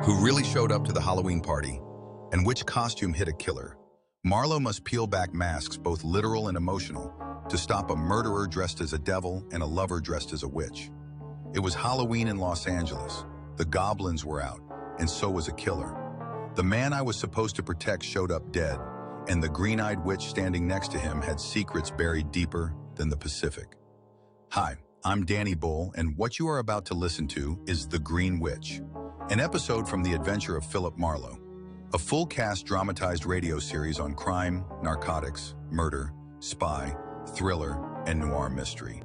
Who really showed up to the Halloween party? And which costume hit a killer? Marlowe must peel back masks, both literal and emotional, to stop a murderer dressed as a devil and a lover dressed as a witch. It was Halloween in Los Angeles. The goblins were out, and so was a killer. The man I was supposed to protect showed up dead, and the green-eyed witch standing next to him had secrets buried deeper than the Pacific. Hi, I'm Danny Bull, and what you are about to listen to is The Green Witch, an episode from the adventure of Philip Marlowe, a full-cast dramatized radio series on crime, narcotics, murder, spy, thriller, and noir mystery.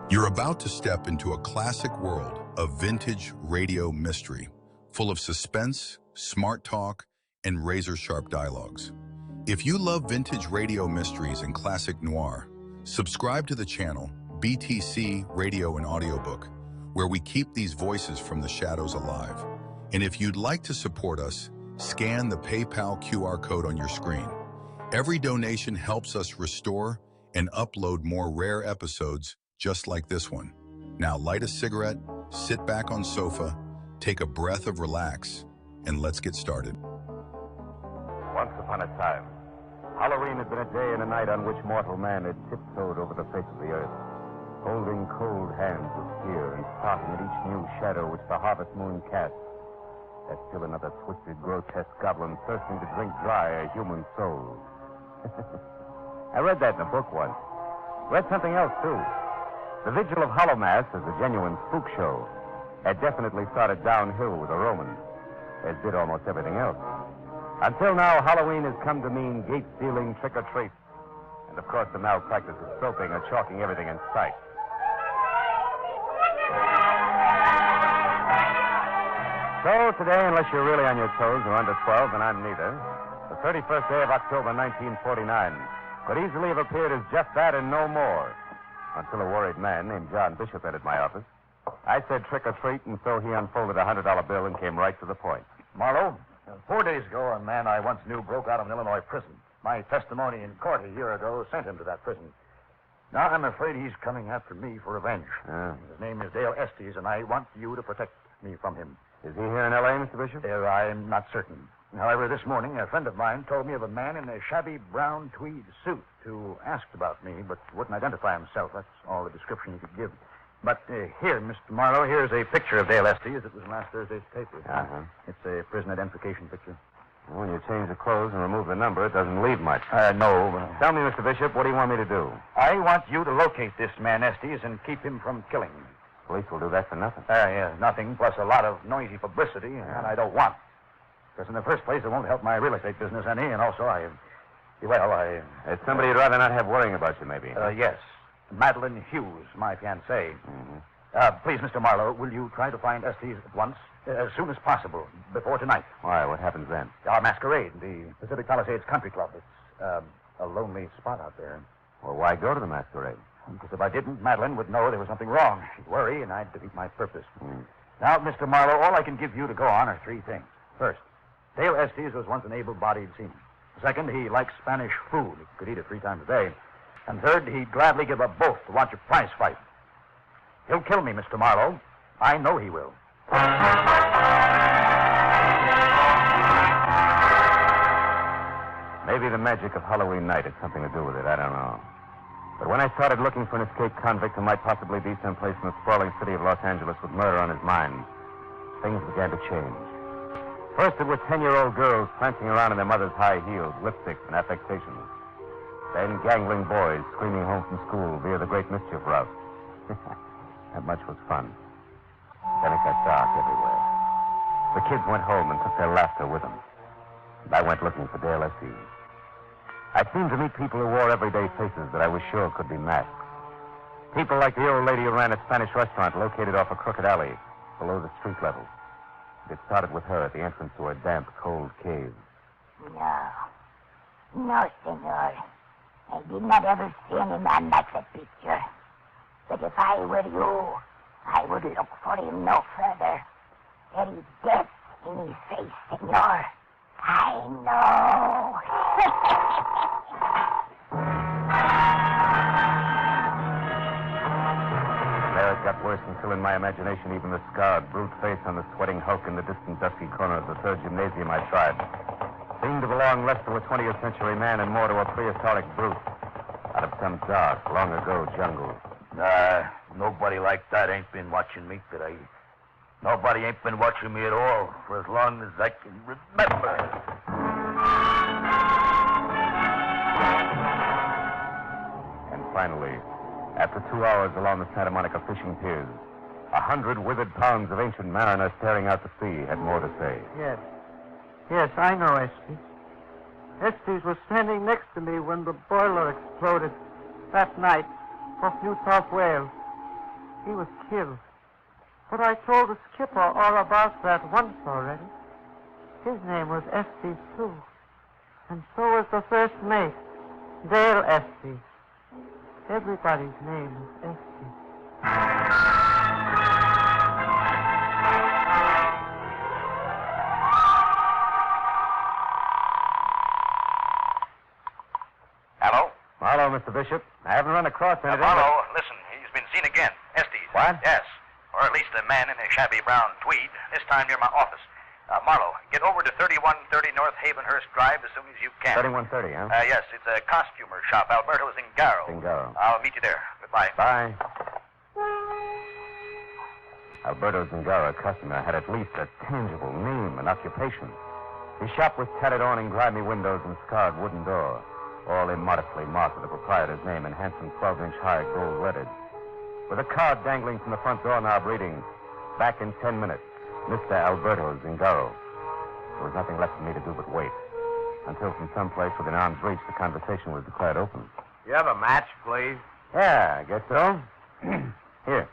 You're about to step into a classic world of vintage radio mystery, full of suspense, smart talk, and razor-sharp dialogues. If you love vintage radio mysteries and classic noir, subscribe to the channel BTC Radio and Audiobook, where we keep these voices from the shadows alive. And if you'd like to support us, scan the PayPal QR code on your screen. Every donation helps us restore and upload more rare episodes just like this one. Now light a cigarette, sit back on sofa, take a breath of relax, and let's get started. Once upon a time, Halloween had been a day and a night on which mortal man had tiptoed over the face of the earth, holding cold hands of fear and starting at each new shadow which the harvest moon cast. As still another twisted, grotesque goblin thirsting to drink dry a human soul. I read that in a book once. Read something else, too. The Vigil of Hallowmass as a genuine spook show had definitely started downhill with the Romans, as did almost everything else. Until now, Halloween has come to mean gate-stealing, trick-or-treat, and of course the malpractice of soaping or chalking everything in sight. So today, unless you're really on your toes or under 12, and I'm neither, the 31st day of October 1949 could easily have appeared as just that and no more, until a worried man named John Bishop entered my office. I said trick-or-treat, and so he unfolded a $100 bill and came right to the point. Marlowe, 4 days ago, a man I once knew broke out of an Illinois prison. My testimony in court a year ago sent him to that prison. Now I'm afraid he's coming after me for revenge. His name is Dale Estes, and I want you to protect me from him. Is he here in L.A., Mr. Bishop? I'm not certain. However, this morning, a friend of mine told me of a man in a shabby brown tweed suit who asked about me, but wouldn't identify himself. That's all the description he could give. But here, Mr. Marlowe, here's a picture of Dale Estes that was in last Thursday's paper. It's a prison identification picture. When you change the clothes and remove the number, it doesn't leave much. No. Tell me, Mr. Bishop, what do you want me to do? I want you to locate this man Estes and keep him from killing me. Police will do that for nothing. Nothing, plus a lot of noisy publicity, and I don't want. Because in the first place, it won't help my real estate business any, and also It's somebody you'd rather not have worrying about you, maybe. Yes. Madeline Hughes, my fiancée. Please, Mr. Marlowe, will you try to find Estes at once? As soon as possible, before tonight. Why? What happens then? Our masquerade, the Pacific Palisades Country Club. It's a lonely spot out there. Well, why go to the masquerade? Because if I didn't, Madeline would know there was something wrong. She'd worry, and I'd defeat my purpose. Now, Mr. Marlowe, all I can give you to go on are three things. First, Dale Estes was once an able-bodied seaman. Second, he likes Spanish food. He could eat it 3 times a day. And third, he'd gladly give up both to watch a prize fight. He'll kill me, Mr. Marlowe. I know he will. Maybe the magic of Halloween night had something to do with it. I don't know. But when I started looking for an escaped convict who might possibly be someplace in the sprawling city of Los Angeles with murder on his mind, things began to change. First, it was 10-year-old girls prancing around in their mother's high heels, lipsticks, and affectations. Then gangling boys screaming home from school via the great mischief route. That much was fun. Then it got dark everywhere. The kids went home and took their laughter with them. And I went looking for Dale Estes. I seemed to meet people who wore everyday faces that I was sure could be masks. People like the old lady who ran a Spanish restaurant located off a crooked alley below the street level. It started with her at the entrance to her damp, cold cave. No, senor. I did not ever see any man like that picture. But if I were you, I would look for him no further. There is death in his face, senor. I know. There it got worse until in my imagination even the scarred, brute face on the sweating hulk in the distant dusky corner of the third gymnasium I tried seemed to belong less to a 20th century man and more to a prehistoric brute out of some dark, long-ago jungle. Nobody like that ain't been watching me today. Nobody ain't been watching me at all for as long as I can remember. And finally, after 2 hours along the Santa Monica fishing piers, 100 withered pounds of ancient mariner staring out to sea had more to say. Yes, I know Estes. Estes was standing next to me when the boiler exploded that night off New South Wales. He was killed. But I told the skipper all about that once already. His name was Estes, too. And so was the first mate, Dale Estes. Everybody's name is Estes. Hello? Marlowe, Mr. Bishop. I haven't run across anything. Marlowe, listen, he's been seen again. Estes. What? Yes. Or at least a man in a shabby brown tweed, this time near my office. Marlowe, get over to 3130 North Havenhurst Drive as soon as you can. 3130, huh? Yes, it's a costumer shop. Alberto Zingaro. Zingaro. I'll meet you there. Goodbye. Bye. Alberto Zingaro, customer, had at least a tangible name and occupation. His shop was tattered awning, grimy windows, and scarred wooden door, all immodestly marked with the proprietor's name in handsome 12-inch high gold letters. With a card dangling from the front doorknob reading, "Back in 10 minutes, Mr. Alberto Zingaro." There was nothing left for me to do but wait, until from someplace within arm's reach the conversation was declared open. You have a match, please? Yeah, I guess so. Here.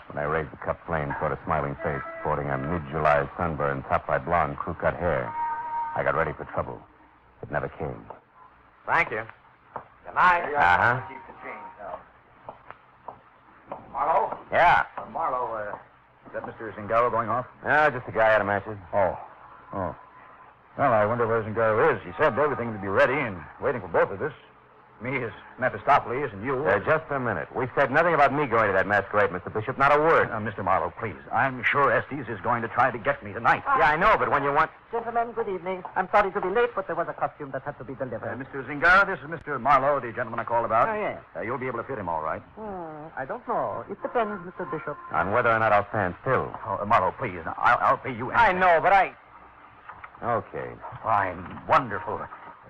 When I raised the cup flame toward a smiling face sporting a mid-July sunburn topped by blonde crew-cut hair, I got ready for trouble. It never came. Thank you. Good night. Uh-huh. Keep the change now. Marlowe? Yeah. Marlowe, is that Mr. Zingaro going off? No, just a guy out of matches. Oh. Well, I wonder where Zingaro is. He said everything would be ready and waiting for both of us. Me as Mephistopheles and you. Just a minute. We said nothing about me going to that masquerade, Mr. Bishop. Not a word. Mr. Marlowe, please. I'm sure Estes is going to try to get me tonight. Yeah, I know, but when you want... Gentlemen, good evening. I'm sorry to be late, but there was a costume that had to be delivered. Mr. Zingaro, this is Mr. Marlowe, the gentleman I called about. Oh, yes. You'll be able to fit him all right. I don't know. It depends, Mr. Bishop. On whether or not I'll stand still. Oh, Marlowe, please. I'll pay you I anything. know, but I... Okay. Fine. Wonderful.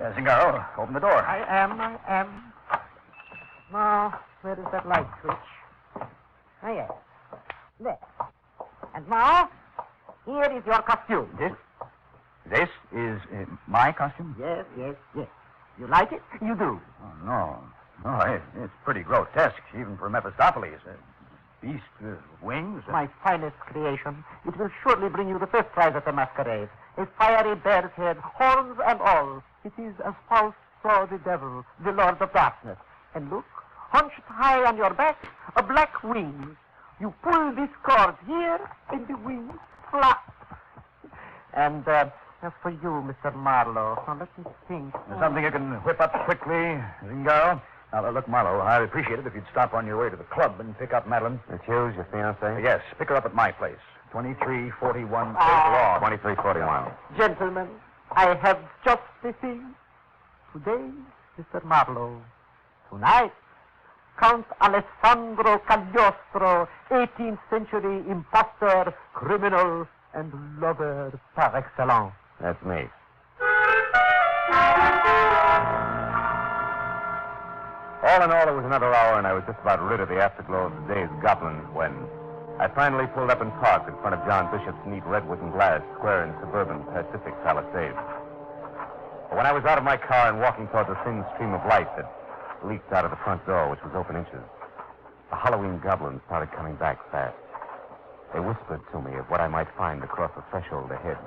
Zingaro, open the door. I am. Now, where is that light switch? Ah, yes. There. And now, here is your costume. This is my costume? Yes. You like it? You do. Oh, no, it's pretty grotesque, even for Mephistopheles. Beast with wings. My finest creation. It will surely bring you the first prize at the masquerade. A fiery bear's head, horns and all. It is as Faust saw the devil, the Lord of Darkness. And look, hunched high on your back, a black wing. You pull this cord here, and the wings flap. And as for you, Mr. Marlowe, now let me think. Something you can whip up quickly, Zingaro? Now, look, Marlowe, I'd appreciate it if you'd stop on your way to the club and pick up Madeline. Miss Hughes, your fiancée? Yes, pick her up at my place. 2341 State Law. 2341. Gentlemen, I have just the thing. Today, Mr. Marlowe. Tonight, Count Alessandro Cagliostro, 18th century impostor, criminal, and lover par excellence. That's me. All in all, it was another hour, and I was just about rid of the afterglow of the day's goblins when I finally pulled up and parked in front of John Bishop's neat redwood and glass square in suburban Pacific Palisades. But when I was out of my car and walking toward the thin stream of light that leaked out of the front door, which was open inches, the Halloween goblins started coming back fast. They whispered to me of what I might find across the threshold ahead.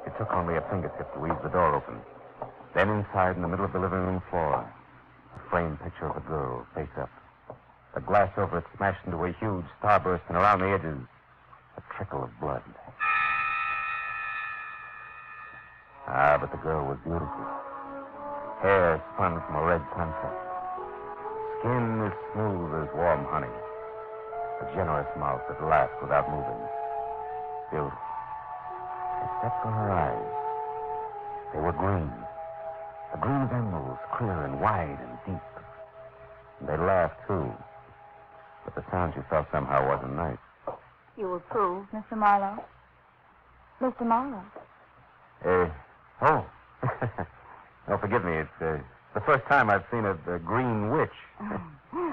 It took only a fingertip to ease the door open. Then inside, in the middle of the living room floor, a framed picture of a girl, face up. The glass over it smashed into a huge starburst, and around the edges, a trickle of blood. Ah, but the girl was beautiful. Hair spun from a red sunset. skin as smooth as warm honey. A generous mouth that laughed without moving. Beautiful. Except for her eyes. They were green. A green of emeralds, clear and wide and deep. And they laughed, too. But the sound she felt somehow wasn't nice. You approve, Mr. Marlowe? Mr. Marlowe? Oh. No, forgive me. It's the first time I've seen a green witch.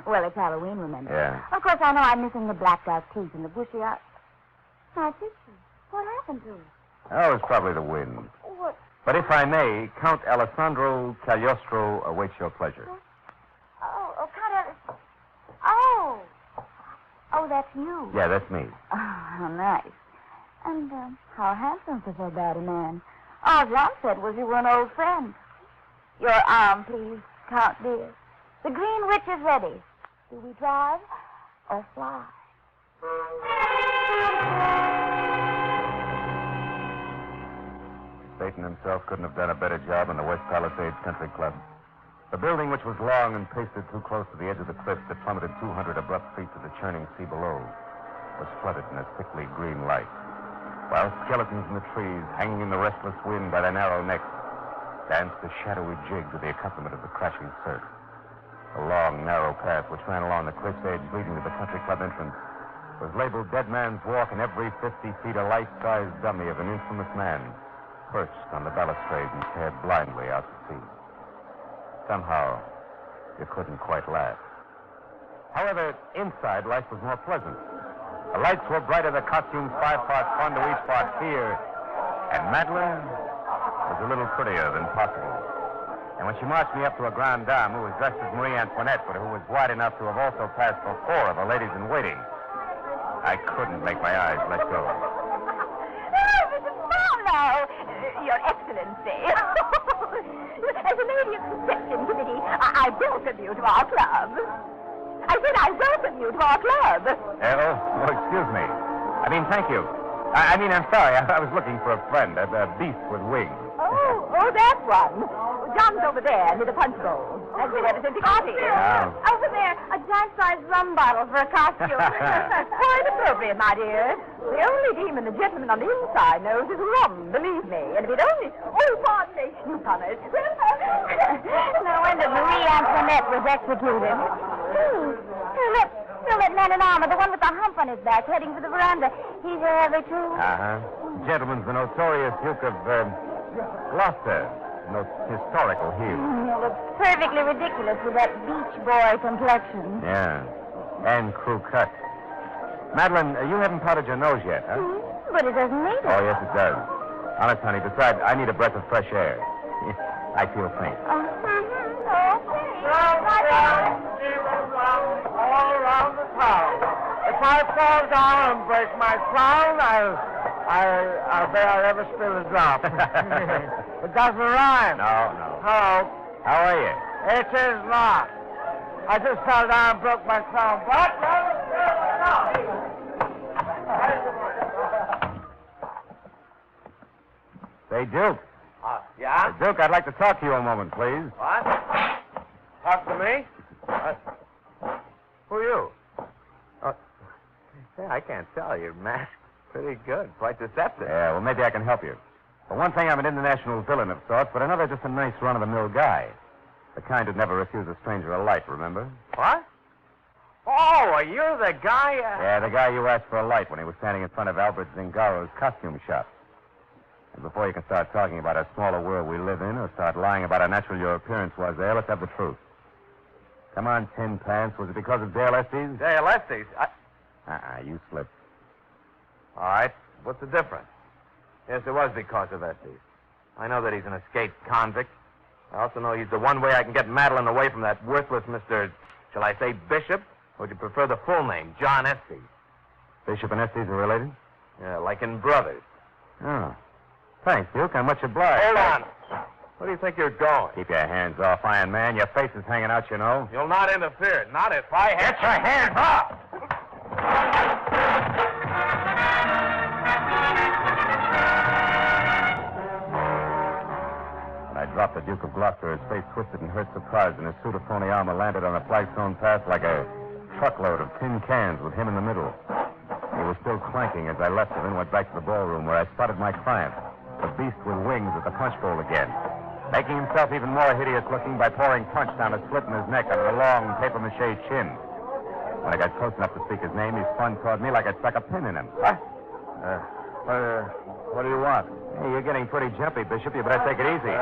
Well, it's Halloween, remember? Yeah. Of course, I know I'm missing the blacked-out teeth and the bushy eyes. My picture. What happened to it? Oh, it's probably the wind. What? But if I may, Count Alessandro Cagliostro awaits your pleasure. Oh, Oh, that's you. Yeah, that's me. Oh, how nice. And how handsome for so bad a man. All John said was you were an old friend. Your arm, please, Count dear. The Green Witch is ready. Do we drive or fly? Satan himself couldn't have done a better job in the West Palisades Country Club. The building, which was long and pasted too close to the edge of the cliff that plummeted 200 abrupt feet to the churning sea below, was flooded in a sickly green light, while skeletons in the trees, hanging in the restless wind by their narrow necks, danced a shadowy jig to the accompaniment of the crashing surf. The long, narrow path which ran along the cliff's edge leading to the country club entrance was labeled Dead Man's Walk, and every 50 feet a life-size dummy of an infamous man perched on the balustrade and stared blindly out to sea. Somehow, you couldn't quite laugh. However, inside, life was more pleasant. The lights were brighter, the costumes 5 parts fun to each part fear, and Madeline was a little prettier than possible. And when she marched me up to a grande dame who was dressed as Marie Antoinette, but who was wide enough to have also passed for 4 of the ladies in waiting, I couldn't make my eyes let go. Oh, Mr. Marlowe, Your Excellency. As a lady of the reception committee, I welcome you to our club. I said I welcome you to our club. Excuse me. Thank you. I'm sorry. I was looking for a friend, a beast with wings. Oh, that one. John's over there near the punch bowl. Has been ever since he got here. Oh. Over there, a giant-sized rum bottle for a costume. Quite appropriate, my dear. The only demon the gentleman on the inside knows is rum, believe me. And if it only... Oh, pardon me, newcomers. No wonder Marie Antoinette was executed. Still that man in armor, the one with the hump on his back, heading for the veranda. He's your every true. Uh-huh. The gentleman's the notorious Duke of Gloucester. Historical hero. He looks perfectly ridiculous with that beach boy complexion. Yeah. And crew cut. Madeline, you haven't powdered your nose yet, huh? But it doesn't need it. Oh, yes, it does. Honest, honey, besides, I need a breath of fresh air. I feel faint. All around the town. If I fall down and break my crown, I'll bet I'll never spill a drop. It doesn't rhyme. No. No, How are you? it is not. I just fell down and broke my crown. But Say, Duke. yeah? Duke, I'd like to talk to you a moment, please. What? Talk to me? Who are you? Say, I can't tell. Your mask's pretty good. Quite deceptive. Yeah, well, maybe I can help you. For one thing, I'm an international villain of sorts, but another, just a nice run-of-the-mill guy. The kind who'd never refuse a stranger a light, remember? What? Oh, are you the guy? Yeah, the guy you asked for a light when he was standing in front of Albert Zingaro's costume shop. And before you can start talking about how small a world we live in or start lying about how natural your appearance was there, let's have the truth. Come on, Tin Pants. Was it because of Dale Estes? Dale Estes? You slipped. All right. What's the difference? Yes, it was because of Estes. I know that he's an escaped convict. I also know he's the one way I can get Madeline away from that worthless Mr., shall I say, Bishop? Or would you prefer the full name, John Estes? Bishop and Estes are related? Yeah, like in brothers. Oh. Thanks, Duke. I'm much obliged. Hold on. Where do you think you're going? Keep your hands off, Iron Man. Your face is hanging out, you know. You'll not interfere. Not if I have... Get your hands off! When I dropped the Duke of Gloucester, his face twisted in hurt surprise, and his suit of phony armor landed on the flagstone path like a truckload of tin cans with him in the middle. He was still clanking as I left him and went back to the ballroom where I spotted my client, the beast with wings at the punch bowl again, making himself even more hideous looking by pouring punch down a slit in his neck under the long papier-mâché chin. When I got close enough to speak his name, he spun toward me like I'd stuck a pin in him. What? What do you want? Hey, you're getting pretty jumpy, Bishop. You better take it easy.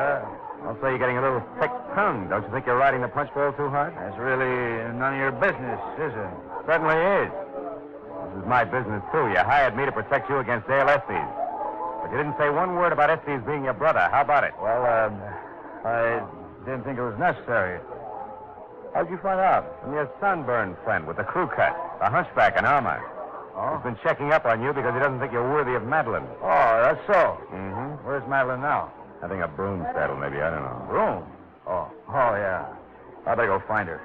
Also, you're getting a little thick-tongued. Don't you think you're riding the punch bowl too hard? That's really none of your business, is it? Certainly is. This is my business, too. You hired me to protect you against Dale Estes. But you didn't say one word about Estes being your brother. How about it? Well, I didn't think it was necessary. How'd you find out? From your sunburned friend with the crew cut, the hunchback in armor. Oh? He's been checking up on you because he doesn't think you're worthy of Madeline. Oh, that's so. Mm-hmm. Where's Madeline now? I think a broom saddle, maybe. I don't know. Room? Oh, yeah. I better go find her.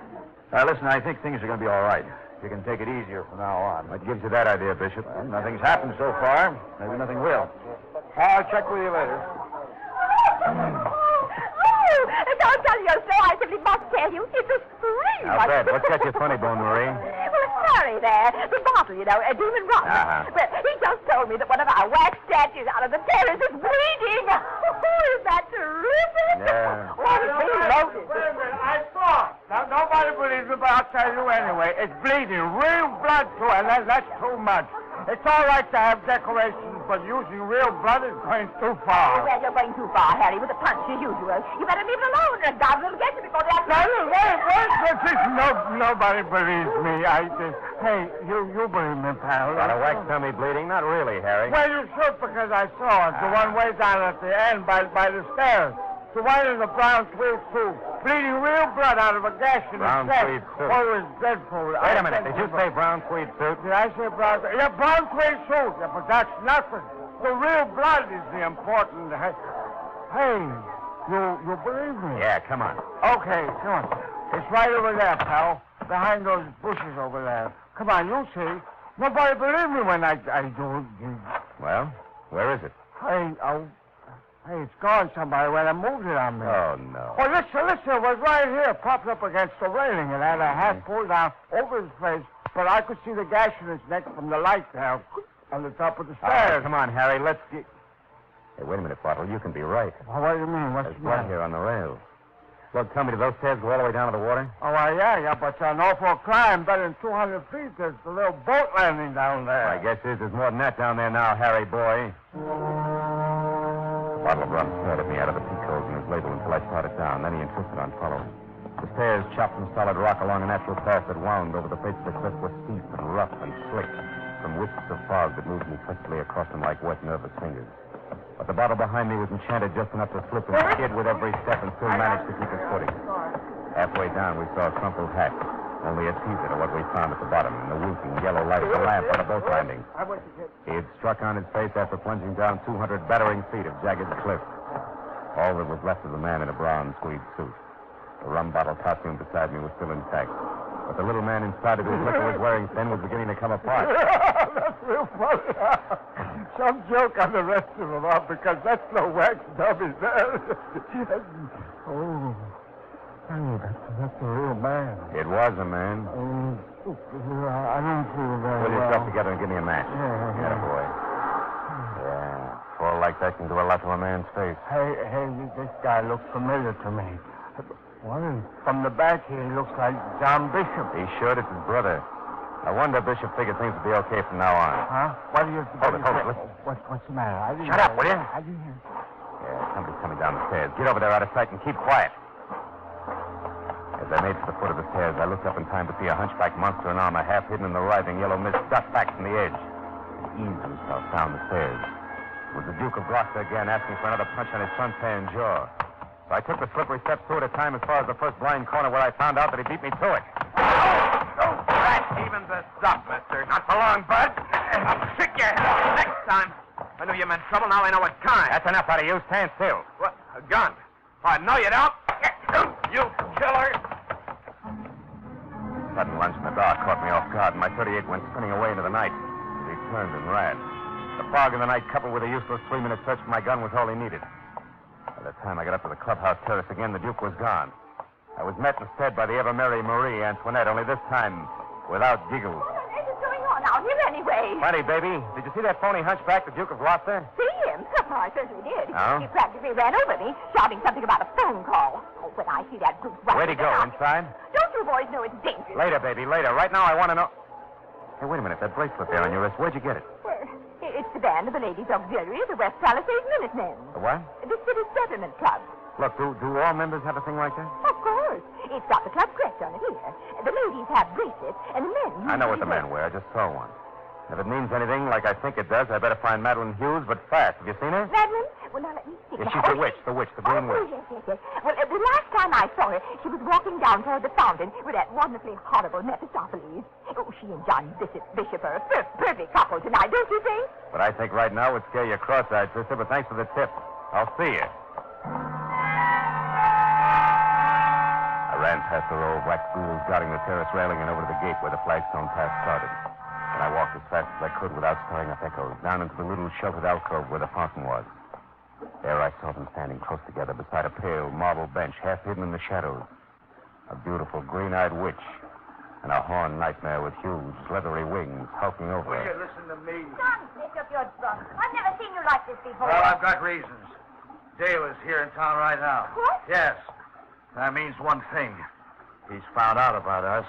Listen, I think things are going to be all right. You can take it easier from now on. What gives you that idea, Bishop? Well, nothing's happened so far. Maybe nothing will. I'll check with you later. Don't tell you so. I simply must tell you. It's a scream. Now, Fred, what's got you funny bone, Marie? Well, Harry there. The bottle, you know, a demon rum. Uh-huh. Well, he just told me that one of our wax statues out of the terrace is bleeding. Oh, is that terrific? Yeah. Oh, it's being loaded. Wait a minute. I saw it. Now, nobody believes me, but I'll tell you anyway. It's bleeding. Real blood to it. That's too much. It's all right to have decorations, but using real blood is going too far. Well, you're going too far, Harry, with the punch as usual. You better leave it alone, or God will get you before the accident. Wait. Nobody believes me. Hey, you believe me, pal. Got a wax tummy bleeding? Not really, Harry. Well, you should, because I saw it. The one way down at the end by the stairs. The one in the brown tweed suit. Bleeding real blood out of a gash in Brown his chest. tweed suit. Oh, it was dreadful. Wait a minute. Did you say brown tweed suit? Did I say brown? Yeah, brown tweed suit. Yeah, but that's nothing. The real blood is the important. Hey, you believe me? Yeah, come on. Okay, come on. It's right over there, pal. Behind those bushes over there. Come on, you'll see. Nobody believed me when I do it. Well, where is it? Hey, it's gone somebody when I moved it on me. Oh, no. Oh, listen, it was right here, propped up against the railing. It had a hat pulled down over his face, but I could see the gash in his neck from the light there on the top of the All right, stairs. come on, Harry. Let's get... Hey, wait a minute, Bottle. You can be right. Well, what do you mean? What's There's the blood matter? here on the rail. Look, tell me, do those stairs go all the way down to the water? Oh, well, yeah, but an awful climb, better than 200 feet. There's the little boat landing down there. My guess is there's more than that down there now, Harry boy. The bottle of rum stared at me out of the peak holes in his label until I started down. Then he insisted on following. The stairs, chopped from solid rock along a natural path that wound over the face of the cliff, were steep and rough and slick, from wisps of fog that moved me twistily across them like wet, nervous fingers. But the bottle behind me was enchanted just enough to slip and skid with every step and still managed to keep its footing. Halfway down, we saw a crumpled hat, only a teaser to what we found at the bottom in the winking yellow light of the lamp on the boat landing. He had struck on his face after plunging down 200 battering feet of jagged cliff. All that was left of the man in a brown tweed suit. The rum bottle costume beside me was still intact. But the little man inside of whose liquor was wearing thin was beginning to come apart. That's real funny. Some joke on the rest of them up because that's no wax dummy there. That's a real man. It was a man. I don't feel very Pull well. yourself together and give me a match. Yeah. Boy. Yeah. Fall like that can do a lot to a man's face. Hey, this guy looks familiar to me. From the back here, he looks like John Bishop. He should. It's his brother. I wonder if Bishop figured things would be okay from now on. Huh? What do you... Hold it. Listen. What's the matter? I didn't Shut up, hear. will you? I didn't hear. Yeah, somebody's coming down the stairs. Get over there out of sight and keep quiet. As I made for the foot of the stairs, I looked up in time to see a hunchback monster in armor half hidden in the writhing yellow mist duck back from the edge and ease himself down the stairs. It was the Duke of Gloucester again asking for another punch on his suntan jaw. So I took the slippery steps two at a time as far as the first blind corner where I found out that he beat me to it. That evens us up, mister. Not for long, Bud. I'll trick your head off next time. I knew you meant trouble. Now I know what kind. That's enough out of you. Stand still. What? A gun? I know you don't. You killer. Sudden lunge in the dark caught me off guard, and my .38 went spinning away into the night as he turned and ran. The fog in the night, coupled with a useless 3-minute search for my gun, was all he needed. By the time I got up to the clubhouse terrace again, the Duke was gone. I was met instead by the ever-merry Marie Antoinette, only this time without giggles. What on earth is going on out here anyway? Plenty, baby. Did you see that phony hunchback, the Duke of Gloucester? See him? Oh, I certainly did. Oh? He practically ran over me, shouting something about a phone call. Oh, when I see that brute running Where'd he go? around- Inside? Don't you boys know it's dangerous? Later, baby, later. Right now, I want to know... Hey, wait a minute. That bracelet there on your wrist, where'd you get it? Well, it's the band of the Ladies' Auxiliary of the West Palisades Minutemen. The what? The City Settlement Club. Look, do all members have a thing like that? Of course. It's got the club crest on it here. The ladies have bracelets, and the men... I know what the usually men wear. I just saw one. If it means anything like I think it does, I better find Madeline Hughes, but fast. Have you seen her? Madeline? Well, now let me see. Yeah, she's the witch, the green witch. Yes. Well, the last time I saw her, she was walking down toward the fountain with that wonderfully horrible Mephistopheles. Oh, she and John Bishop are a perfect couple tonight, don't you think? But I think right now would scare you cross-eyed, sister, but thanks for the tip. I'll see you. I ran past the row of wax ghouls guarding the terrace railing and over to the gate where the flagstone path started. And I walked as fast as I could without stirring up echoes, down into the little sheltered alcove where the fountain was. There I saw them standing close together beside a pale marble bench, half hidden in the shadows. A beautiful green-eyed witch and a horned nightmare with huge, leathery wings hulking over Will you her. listen to me? Don't make up your drunk. I've never seen you like this before. Well, I've got reasons. Dale is here in town right now. What? Yes. That means one thing. He's found out about us.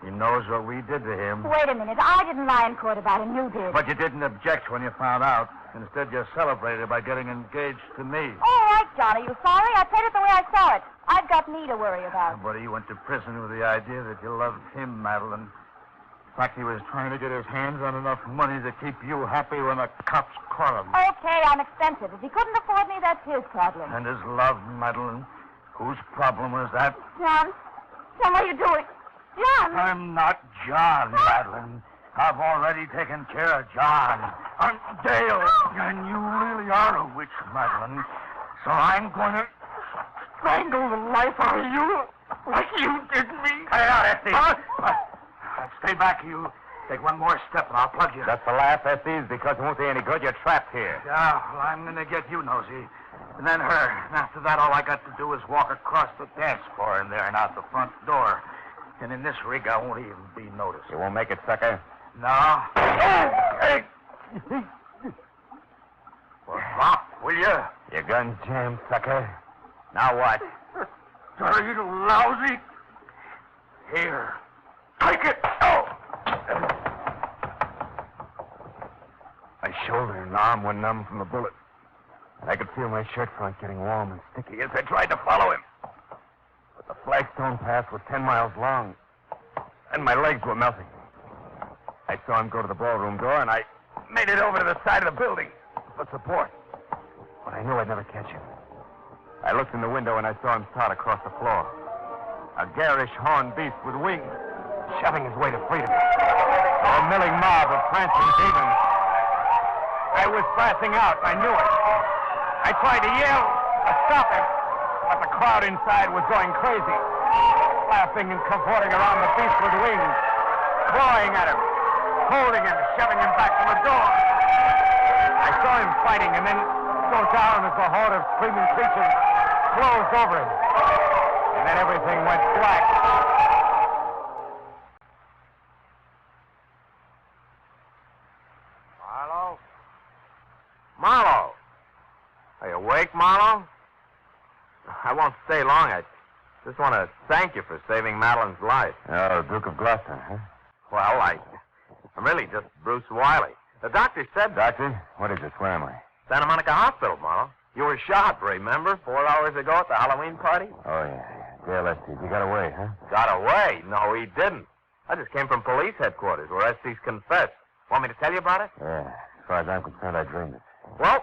He knows what we did to him. Wait a minute. I didn't lie in court about him. You did. But you didn't object when you found out. Instead, you celebrated by getting engaged to me. All right, John. Are you sorry? I played it the way I saw it. I've got me to worry about. But he went to prison with the idea that you loved him, Madeline. In fact, he was trying to get his hands on enough money to keep you happy when the cops caught him. Okay, I'm expensive. If he couldn't afford me, that's his problem. And his love, Madeline. Whose problem was that? John, what are you doing? John! I'm not John, Madeline. I've already taken care of John. I'm Dale, and you really are a witch, Madeline. So I'm going to strangle the life out of you like you did me. Hey, Estes. Stay back, you. Take one more step, and I'll plug you. Just a laugh, Estes, because it won't do any good. You're trapped here. Yeah, well, I'm going to get you, Nosy. And then her. And after that, all I got to do is walk across the dance floor in there and out the front door. And in this rig, I won't even be noticed. You won't make it, sucker? No. Hey! Well, drop, will you? Your gun's jammed, sucker. Now what? Dirty lousy. Here. Take it. Oh! My shoulder and arm were numb from the bullet. And I could feel my shirt front getting warm and sticky as I tried to follow him. But the flagstone path was 10 miles long, and my legs were melting. I saw him go to the ballroom door, and I made it over to the side of the building for support. But I knew I'd never catch him. I looked in the window, and I saw him start across the floor. A garish horned beast with wings, shoving his way to freedom. A milling mob of prancing demons. I was flashing out, and I knew it. I tried to yell to stop him, but the crowd inside was going crazy, laughing and cavorting around the beast with wings, clawing at him, holding him, shoving him back from the door. I saw him fighting and then go down as the horde of screaming creatures closed over him. And then everything went black. Marlowe? Marlowe! Are you awake, Marlowe? I won't stay long. I just want to thank you for saving Madeline's life. Oh, Duke of Gloucester, huh? Well, I'm really just Bruce Wiley. The doctor said... Doctor, what is this? Where am I? Santa Monica Hospital, Marlowe. You were shot, remember? 4 hours ago at the Halloween party? Oh, yeah. Dale Estes, he got away, huh? Got away? No, he didn't. I just came from police headquarters where Estes confessed. Want me to tell you about it? Yeah. As far as I'm concerned, I dreamed it. Well,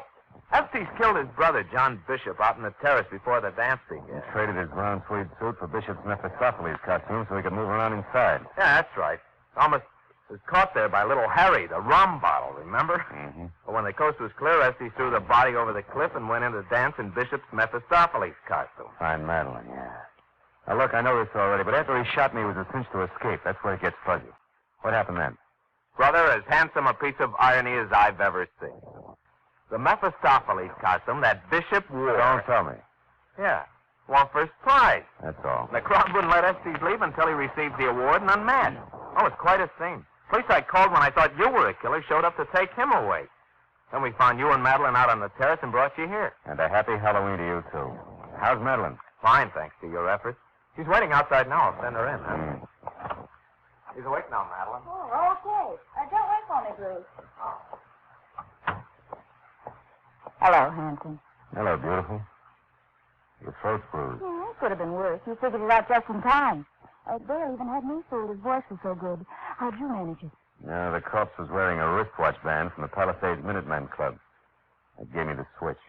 Estes killed his brother, John Bishop, out in the terrace before the dance began. He traded his brown tweed suit for Bishop's Mephistopheles costume so he could move around inside. Yeah, that's right. Almost was caught there by little Harry, the rum bottle, remember? Mm-hmm. But when the coast was clear, Estes threw the body over the cliff and went in to dance in Bishop's Mephistopheles costume. Fine Madeline, yeah. Now, look, I know this already, but after he shot me, it was a cinch to escape. That's where it gets fuzzy. What happened then? Brother, as handsome a piece of irony as I've ever seen. The Mephistopheles costume that Bishop wore. Don't tell me. Yeah. Won first prize. That's all. The crowd wouldn't let Estes leave until he received the award and unmasked. Oh, it's quite a scene. Police I called when I thought you were a killer showed up to take him away. Then we found you and Madeline out on the terrace and brought you here. And a happy Halloween to you, too. How's Madeline? Fine, thanks to your efforts. She's waiting outside now. I'll send her in. Huh? She's awake now, Madeline. Oh, okay. Don't wait for me, Bruce. Hello, handsome. Hello, beautiful. Your throat's bruised. Yeah, it could have been worse. You figured it out just in time. Dale even had me fooled. His voice was so good. How'd you manage it? Yeah, the corpse was wearing a wristwatch band from the Palisades Minutemen Club. It gave me the switch.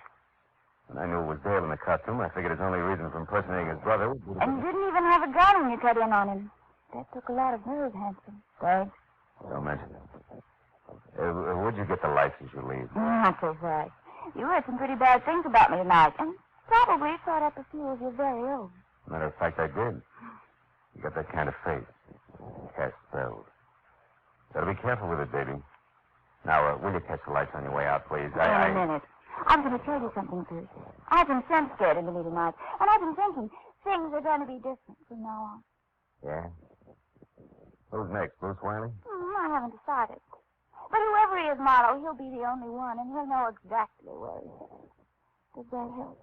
When I knew it was Dale in the costume, I figured his only reason for impersonating his brother would be... And you didn't even have a gun when you cut in on him. That took a lot of nerve, handsome. Thanks. Don't mention it. Where'd you get the license you leave? Not so fast. You heard some pretty bad things about me tonight, and probably thought up a few of your very own. Matter of fact, I did. You got that kind of face. Cast spells. Gotta be careful with it, baby. Now, will you catch the lights on your way out, please? In a minute. I'm going to tell you something first. I've been sent scared into me tonight, and I've been thinking things are going to be different from now on. Yeah? Who's next, Bruce Wiley? I haven't decided. But whoever he is, Marlowe, he'll be the only one, and he'll know exactly where he is. Does that help?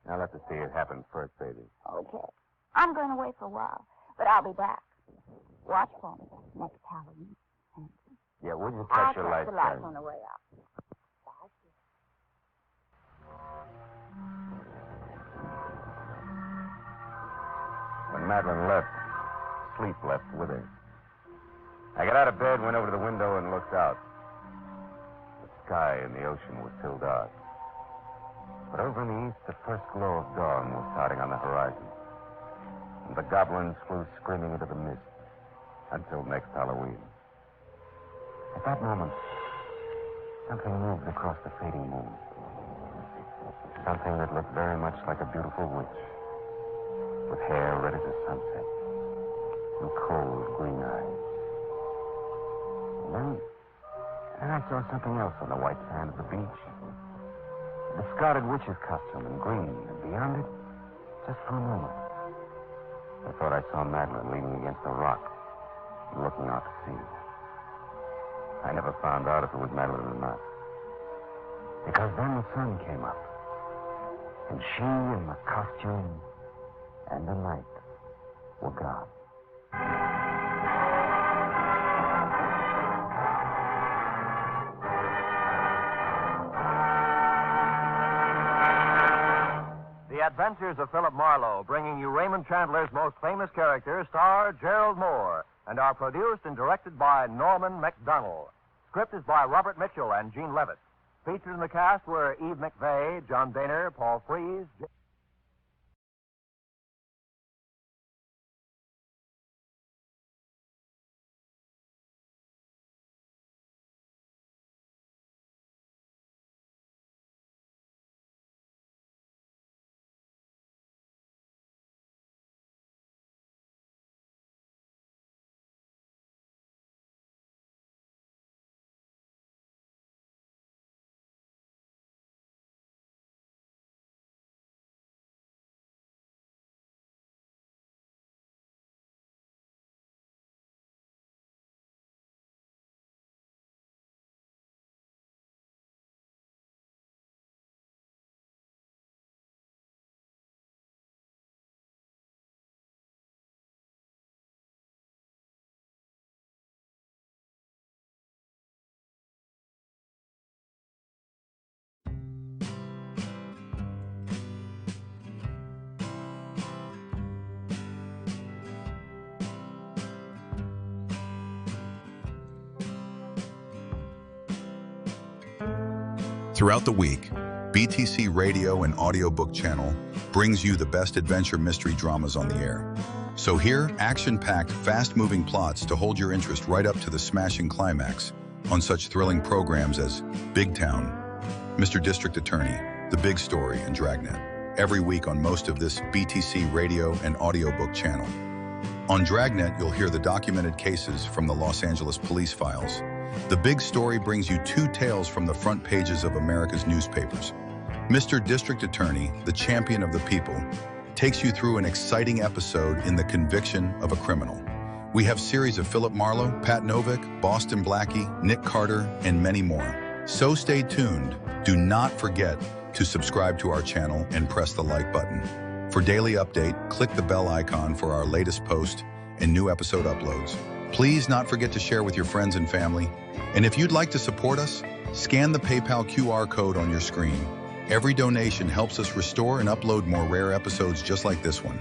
I'll have to see it happen first, baby. Okay. I'm going to wait for a while, but I'll be back. Watch for me next Halloween. Yeah, would you catch your lights? I'll catch the lights on the way out. When Madeline left, sleep left with her. I got out of bed, went over to the window, and looked out. The sky and the ocean were still dark. But over in the east, the first glow of dawn was starting on the horizon. And the goblins flew screaming into the mist until next Halloween. At that moment, something moved across the fading moon. Something that looked very much like a beautiful witch, with hair red as a sunset and cold green eyes. And then I saw something else on the white sand of the beach. A discarded witch's costume in green, and beyond it, just for a moment, I thought I saw Madeline leaning against a rock and looking out to sea. I never found out if it was Madeline or not. Because then the sun came up, and she and the costume and the night were gone. The Adventures of Philip Marlowe, bringing you Raymond Chandler's most famous characters, star Gerald Mohr, and are produced and directed by Norman MacDonald. Script is by Robert Mitchell and Gene Levitt. Featured in the cast were Eve McVeigh, John Daner, Paul Freese. Throughout the week, BTC Radio and Audiobook channel brings you the best adventure mystery dramas on the air. So here, action-packed, fast-moving plots to hold your interest right up to the smashing climax on such thrilling programs as Big Town, Mr. District Attorney, The Big Story, and Dragnet, every week on most of this BTC Radio and Audiobook channel. On Dragnet, you'll hear the documented cases from the Los Angeles police files The Big Story brings you 2 tales from the front pages of America's newspapers. Mr. District Attorney, the champion of the people, takes you through an exciting episode in the conviction of a criminal. We have series of Philip Marlowe, Pat Novick, Boston Blackie, Nick Carter, and many more. So stay tuned. Do not forget to subscribe to our channel and press the like button. For daily update, click the bell icon for our latest post and new episode uploads. Please not forget to share with your friends and family. And if you'd like to support us, scan the PayPal QR code on your screen. Every donation helps us restore and upload more rare episodes just like this one.